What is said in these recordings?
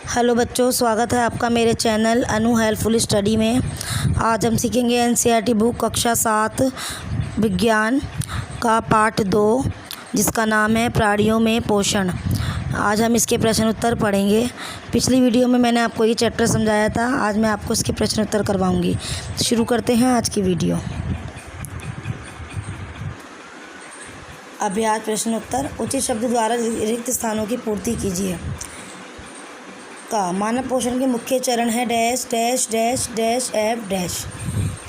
Hello बच्चों, स्वागत है आपका मेरे चैनल अनु हेल्पफुल स्टडी में। आज हम सीखेंगे एनसीईआरटी बुक कक्षा 7 विज्ञान का पाठ 2, जिसका नाम है प्राणियों में पोषण। आज हम इसके प्रश्न उत्तर पढ़ेंगे। पिछली वीडियो में मैंने आपको ये चैप्टर समझाया था, आज मैं आपको इसके प्रश्न उत्तर करवाऊंगी। शुरू करते हैं आज की वीडियो। अभ्यास प्रश्न उत्तर। उचित शब्द द्वारा रिक्त स्थानों की पूर्ति कीजिए। का मानव पोषण के मुख्य चरण है dash dash dash dash F dash.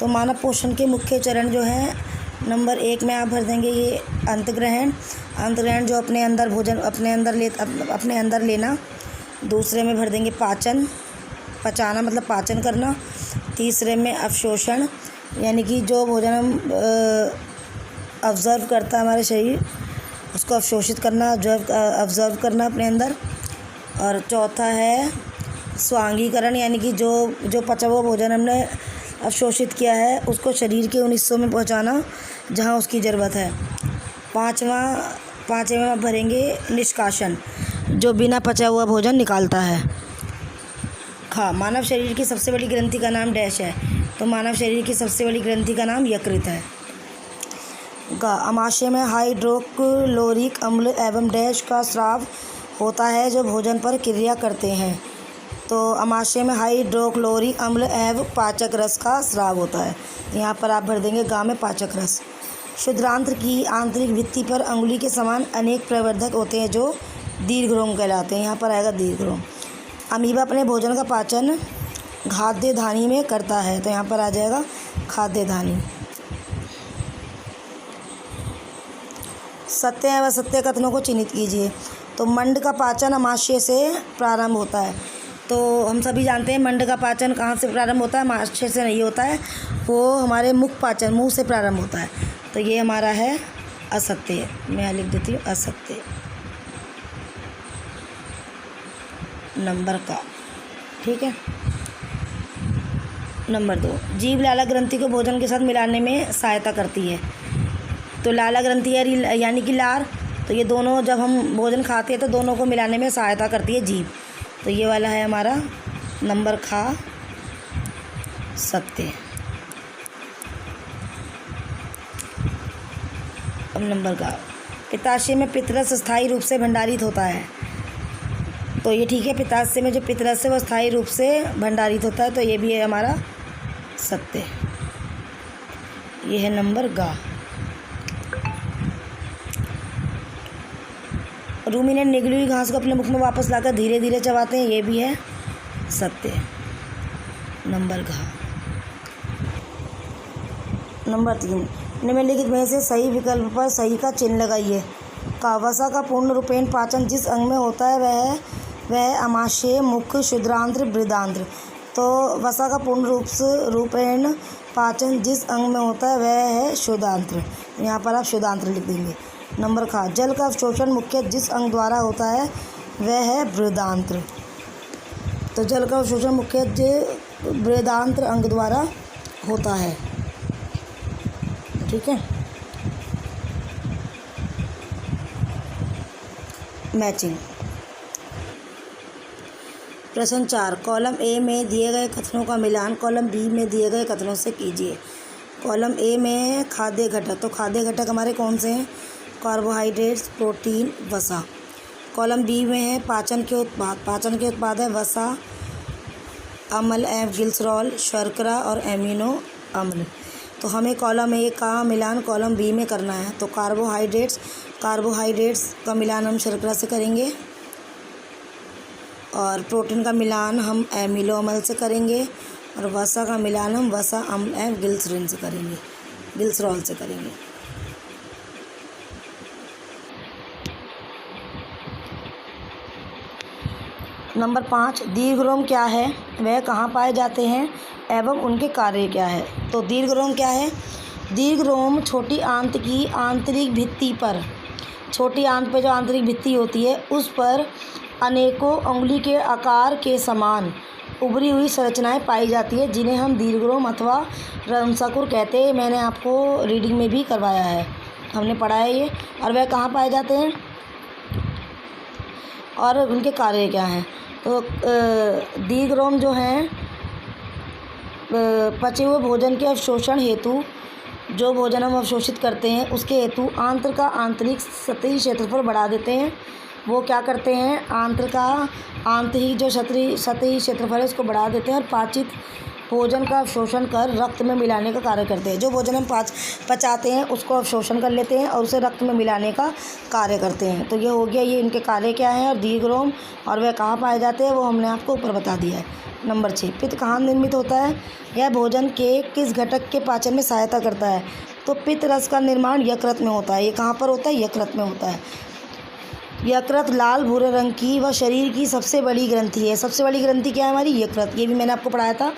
तो मानव पोषण के मुख्य चरण जो है, नंबर 1 में आप भर देंगे ये अंतग्रहण जो अपने अंदर भोजन अपने अंदर लेना। दूसरे में भर देंगे पचाना मतलब पाचन करना। तीसरे में अवशोषण, यानी कि जो भोजन हम ऑब्ज़र्व करता है हमारे शरीर, उसको अवशोषित करना, ऑब्ज़र्व करना अपने अंदर। और चौथा है स्वांगीकरण, यानी कि जो पचा हुआ भोजन हमने अवशोषित किया है उसको शरीर के उन हिस्सों में पहुंचाना जहां उसकी ज़रूरत है। पाँचवें में भरेंगे निष्कासन, जो बिना पचा हुआ भोजन निकालता है। मानव शरीर की सबसे बड़ी ग्रंथि का नाम डैश है। तो मानव शरीर की सबसे बड़ी ग्रंथि का नाम यकृत है। अमाशय में हाइड्रोक्लोरिक अम्ल एवं डैश का स्राव होता है जो भोजन पर क्रिया करते हैं। तो अमाशय में हाइड्रोक्लोरिक अम्ल एवं पाचक रस का स्राव होता है। यहाँ पर आप भर देंगे गा में पाचक रस। क्षुद्रांत्र की आंतरिक भित्ति पर अंगुली के समान अनेक प्रवर्धक होते हैं जो दीर्घरोम कहलाते हैं। यहाँ पर आएगा दीर्घरोम। अमीबा अपने भोजन का पाचन खाद्य धानी में करता है। तो यहाँ पर आ जाएगा खाद्य धानी। सत्य एवं असत्य कथनों को चिन्हित कीजिए। तो मंड का पाचन अमाशय से प्रारंभ होता है। तो हम सभी जानते हैं मंड का पाचन कहाँ से प्रारंभ होता है, अमाशय से नहीं होता है, वो हमारे मुख पाचन मुंह से प्रारंभ होता है। तो ये हमारा है असत्य। मैं यहाँ लिख देती हूँ असत्य नंबर का। ठीक है। नंबर 2, जीभ लाला ग्रंथि को भोजन के साथ मिलाने में सहायता करती है। तो लाला ग्रंथि यानी कि लार, तो ये दोनों जब हम भोजन खाते हैं तो दोनों को मिलाने में सहायता करती है जीभ। तो ये वाला है हमारा नंबर सत्य। अब नंबर पित्ताशय में पित्तरस स्थायी रूप से भंडारित होता है। तो ये ठीक है, पित्ताशय में जो पित्तरस है वो स्थायी रूप से भंडारित होता है। तो ये भी है हमारा सत्य। ये है नंबर रूमिनेंट निगली हुई घास को अपने मुख में वापस लाकर धीरे धीरे चबाते हैं। ये भी है सत्य। नंबर नंबर 3, निम्नलिखित में से सही विकल्प पर सही का चिन्ह लगाइए। वसा का पूर्ण रूपेण पाचन जिस अंग में होता है वह अमाशय, मुख, क्षुद्रांत्र, बृहदांत्र। तो वसा का पूर्ण रूपेण पाचन जिस अंग में होता है वह है क्षुद्रांत्र। यहाँ पर आप क्षुद्रांत्र लिख देंगे। नंबर जल का अवशोषण मुख्य जिस अंग द्वारा होता है वह है बृहदांत्र। तो जल का अवशोषण मुख्य बृहदांत्र अंग द्वारा होता है। ठीक है। मैचिंग। प्रश्न 4, कॉलम ए में दिए गए कथनों का मिलान कॉलम बी में दिए गए कथनों से कीजिए। कॉलम ए में खाद्य घटक, तो खाद्य घटक हमारे कौन से हैं? कार्बोहाइड्रेट्स, प्रोटीन, वसा। कॉलम बी में है पाचन के उत्पाद है वसा, अम्ल एवं ग्लिसरॉल, शर्करा और एमिनो अम्ल। तो हमें कॉलम ए का मिलान कॉलम बी में करना है। तो कार्बोहाइड्रेट्स का मिलान हम शर्करा से करेंगे और प्रोटीन का मिलान हम एमिनो अम्ल से करेंगे और वसा का मिलान हम वसा अम्ल एवं ग्लिसरॉल से करेंगे। नंबर 5, दीर्घरोम क्या है, वह कहाँ पाए जाते हैं एवं उनके कार्य क्या है। तो दीर्घरोम क्या है? दीर्घरोम छोटी आंत की आंतरिक भित्ति पर, छोटी आंत पे जो आंतरिक भित्ति होती है उस पर अनेकों उंगली के आकार के समान उभरी हुई संरचनाएं पाई जाती है, जिन्हें हम दीर्घरोम अथवा रंध्रकुहर कहते हैं। मैंने आपको रीडिंग में भी करवाया है, हमने पढ़ा है ये। और वह कहाँ पाए जाते हैं और उनके कार्य क्या हैं। तो दीर्घरोम जो हैं पचे हुए भोजन के अवशोषण हेतु, जो भोजन हम अवशोषित करते हैं उसके हेतु आंत्र का आंतरिक सतही क्षेत्रफल बढ़ा देते हैं। वो क्या करते हैं, आंत्र का आंतरिक जो सतही क्षेत्रफल है उसको बढ़ा देते हैं और पाचित भोजन का अवशोषण कर रक्त में मिलाने का कार्य करते हैं। जो भोजन हम पचाते हैं उसको अवशोषण कर लेते हैं और उसे रक्त में मिलाने का कार्य करते हैं। तो ये हो गया, ये इनके कार्य क्या हैं। और दीर्घरोम और वह कहाँ पाए जाते हैं वो हमने आपको ऊपर बता दिया है। नंबर 6, पित्त कहाँ निर्मित होता है, यह भोजन के किस घटक के पाचन में सहायता करता है। तो पित्त रस का निर्माण यकृत में होता है। ये कहाँ पर होता है, यकृत में होता है। यकृत लाल भूरे रंग की व शरीर की सबसे बड़ी ग्रंथि है। सबसे बड़ी ग्रंथि क्या है हमारी, यकृत। ये भी मैंने आपको पढ़ाया था।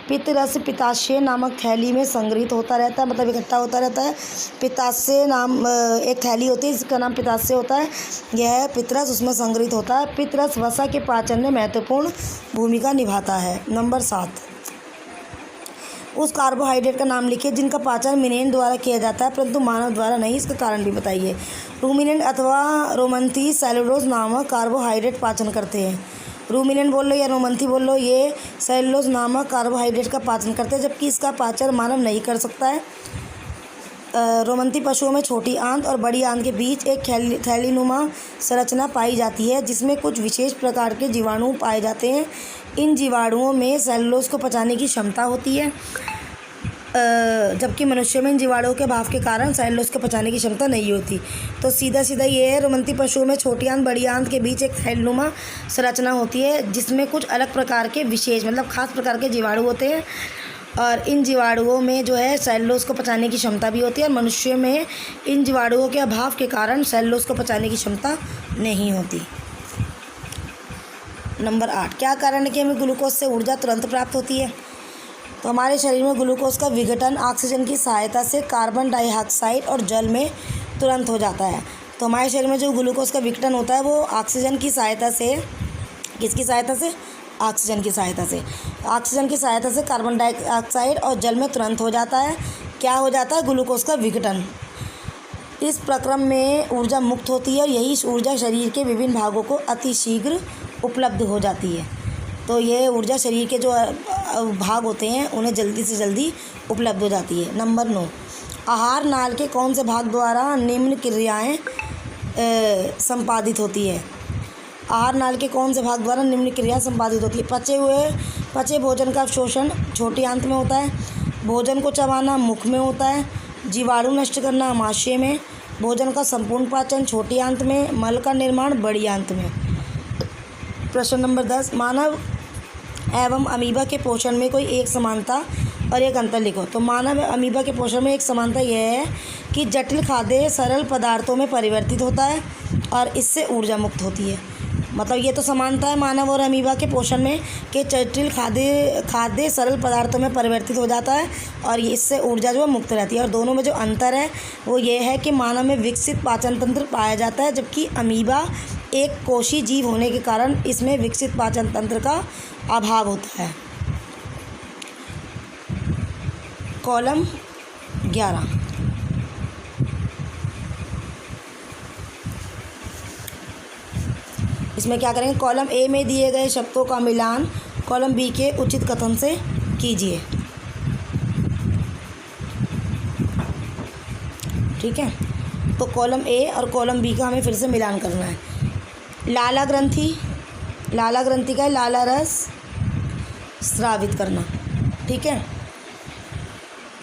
पित्त रस पित्ताशय नामक थैली में संग्रहित होता रहता है, मतलब इकट्ठा होता रहता है। पित्ताशय नाम एक थैली होती है, इसका नाम पित्ताशय होता है। यह पित्तरस उसमें संग्रहित होता है। पित्तरस वसा के पाचन में महत्वपूर्ण भूमिका निभाता है। नंबर 7, उस कार्बोहाइड्रेट का नाम लिखिए जिनका पाचन मिनेन द्वारा किया जाता है परंतु मानव द्वारा नहीं। इसका कारण भी बताइए। रूमिनेंट अथवा रोमंथी सेलुलोज नामक कार्बोहाइड्रेट पाचन करते हैं। रूमिनेंट बोल लो या रोमंथी बोल लो, ये सेलुलोज नामक कार्बोहाइड्रेट का पाचन करते हैं, जबकि इसका पाचन मानव नहीं कर सकता है। रोमंथी पशुओं में छोटी आंत और बड़ी आंत के बीच एक थैलीनुमा संरचना पाई जाती है जिसमें कुछ विशेष प्रकार के जीवाणु पाए जाते हैं। इन जीवाणुओं में सेलुलोज को पचाने की क्षमता होती है, जबकि मनुष्य में इन जीवाणुओं के अभाव के कारण सेलुलोज को पचाने की क्षमता नहीं होती। तो सीधा सीधा ये है, रोमंथी पशुओं में छोटी आंत बड़ी आंत के बीच एक थैलीनुमा संरचना होती है जिसमें कुछ अलग प्रकार के विशेष मतलब खास प्रकार के जीवाणु होते हैं और इन जीवाणुओं में जो है सेलुलोज को पचाने की क्षमता भी होती है। और मनुष्य में इन जीवाणुओं के अभाव के कारण सेलुलोज को पचाने की क्षमता नहीं होती। नंबर 8, क्या कारण है कि हमें ग्लूकोज से ऊर्जा तुरंत प्राप्त होती है। तो हमारे शरीर में ग्लूकोज का विघटन ऑक्सीजन की सहायता से कार्बन डाइऑक्साइड और जल में तुरंत हो जाता है। तो हमारे शरीर में जो ग्लूकोज का विघटन होता है वो ऑक्सीजन की सहायता से, किसकी सहायता से, ऑक्सीजन की सहायता से, ऑक्सीजन की सहायता से कार्बन डाइऑक्साइड और जल में तुरंत हो जाता है। क्या हो जाता है, ग्लूकोज का विघटन। इस प्रक्रम में ऊर्जा मुक्त होती है और यही ऊर्जा शरीर के विभिन्न भागों को अतिशीघ्र उपलब्ध हो जाती है। तो ये ऊर्जा शरीर के जो भाग होते हैं उन्हें जल्दी से जल्दी उपलब्ध हो जाती है। नंबर 9, आहार नाल के कौन से भाग द्वारा निम्न क्रियाएं संपादित होती है। आहार नाल के कौन से भाग द्वारा निम्न क्रिया संपादित होती है। पचे भोजन का अवशोषण छोटी आंत में होता है। भोजन को चबाना मुख में होता है। जीवाणु नष्ट करना आमाशय में। भोजन का संपूर्ण पाचन छोटी आंत में। मल का निर्माण बड़ी आंत में। प्रश्न नंबर 10, मानव एवं अमीबा के पोषण में कोई एक समानता और एक अंतर लिखो। तो मानव एवं अमीबा के पोषण में एक समानता यह है कि जटिल खाद्य सरल पदार्थों में परिवर्तित होता है और इससे ऊर्जा मुक्त होती है। मतलब ये तो समानता है मानव और अमीबा के पोषण में कि जटिल खाद्य सरल पदार्थों में परिवर्तित हो जाता है और इससे ऊर्जा जो है मुक्त रहती है। और दोनों में जो अंतर है वो ये है कि मानव में विकसित पाचन तंत्र पाया जाता है, जबकि अमीबा एक कोशी जीव होने के कारण इसमें विकसित पाचन तंत्र का अभाव होता है। कॉलम 11, इसमें क्या करेंगे, कॉलम ए में दिए गए शब्दों का मिलान कॉलम बी के उचित कथन से कीजिए। ठीक है, तो कॉलम ए और कॉलम बी का हमें फिर से मिलान करना है। लाला ग्रंथि का है लाला रस स्रावित करना। ठीक है,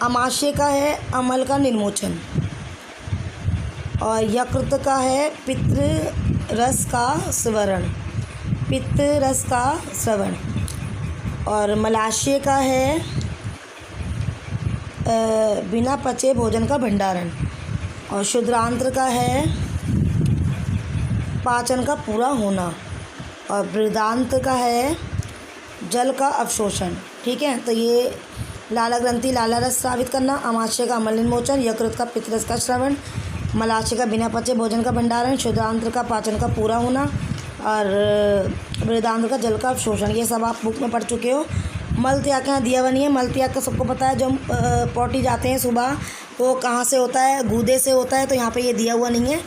आमाशय का है अमल का निर्मोचन और यकृत का है पित्त रस का स्रवण और मलाशय का है बिना पचे भोजन का भंडारण और शुद्रांत्र का है पाचन का पूरा होना और बृहदांत्र का है जल का अवशोषण। ठीक है, तो ये लाला ग्रंथि लाला रस स्रावित करना, आमाशय का अमल निर्मोचन, यकृत का पित्त रस का श्रवण, मलाशय का बिना पचे भोजन का भंडारण, शुद्रांत्र का पाचन का पूरा होना और बृहदांत्र का जल का अवशोषण, ये सब आप बुक में पढ़ चुके हो। मल त्याग यहाँ दिया हुआ नहीं है। मल त्याग का सबको पता है, जो पॉटी जाते हैं सुबह वो कहाँ से होता है, गूदे से होता है। तो यहाँ पे ये दिया हुआ नहीं है,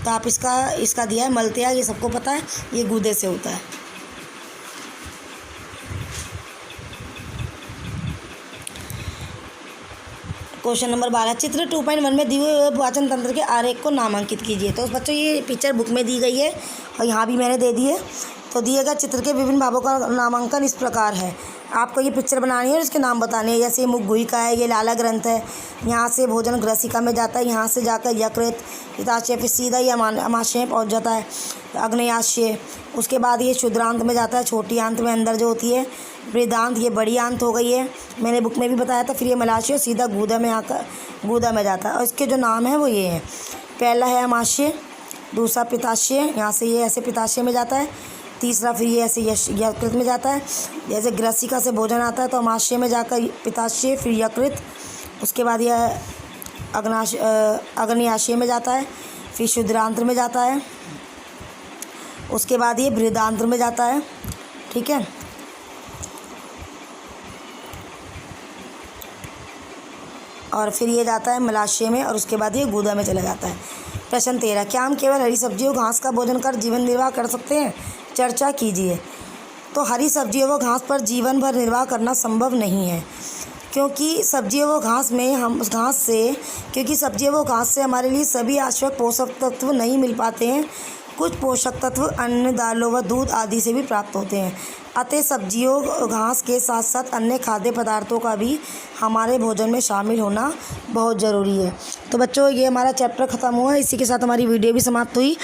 तो आप इसका दिया है मल त्याग, ये सबको पता है, ये गूदे से होता है। क्वेश्चन नंबर 12 चित्र 2.1 में दिए हुए पाचन तंत्र के आरेख को नामांकित कीजिए। तो बच्चों ये पिक्चर बुक में दी गई है और यहाँ भी मैंने दे दी है। तो दिए गए चित्र के विभिन्न भागों का नामांकन इस प्रकार है। आपको ये पिक्चर बनानी है और इसके नाम बताने हैं। जैसे मुख गुहिका है, ये लाला ग्रंथ है, यहाँ से भोजन ग्रसिका में जाता है, यहाँ से जाकर यकृत पित्ताशय, फिर सीधा ये अमाशय में पहुँच जाता है अग्नयाशय। उसके बाद ये क्षुद्रांत में जाता है, छोटी आंत में अंदर जो होती है बृहदांत, ये बड़ी आंत हो गई है, मैंने बुक में भी बताया था। फिर ये मलाशय सीधा गूदा में आकर गूदा में जाता है और इसके जो नाम है वो ये हैं। पहला है अमाशय, दूसरा पित्ताशय, यहाँ से ये ऐसे पित्ताशय में जाता है, तीसरा फिर ये ऐसे यकृत में जाता है। जैसे ग्रसिका से भोजन आता है तो अमाशय में जाकर पित्ताशय, फिर यकृत, उसके बाद यह अग्नयाशय में जाता है, फिर क्षुद्रांत्र में जाता है, उसके बाद ये बृहदांत्र में जाता है। ठीक है, और फिर ये जाता है मलाशय में और उसके बाद ये गूदा में चला जाता है। प्रश्न 13 क्या हम केवल हरी सब्जियों घास का भोजन कर जीवन निर्वाह कर सकते हैं? चर्चा कीजिए। तो हरी सब्जियों व घास पर जीवन भर निर्वाह करना संभव नहीं है, क्योंकि सब्जियों व घास से हमारे लिए सभी आवश्यक पोषक तत्व नहीं मिल पाते हैं। कुछ पोषक तत्व अन्न, दालों व दूध आदि से भी प्राप्त होते हैं। अतः सब्जियों घास के साथ साथ अन्य खाद्य पदार्थों का भी हमारे भोजन में शामिल होना बहुत ज़रूरी है। तो बच्चों ये हमारा चैप्टर ख़त्म हुआ, इसी के साथ हमारी वीडियो भी समाप्त हुई।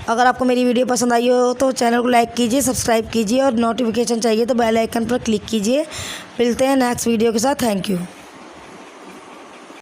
अगर आपको मेरी वीडियो पसंद आई हो तो चैनल को लाइक कीजिए, सब्सक्राइब कीजिए और नोटिफिकेशन चाहिए तो बेल आइकन पर क्लिक कीजिए। मिलते हैं नेक्स्ट वीडियो के साथ। Thank you.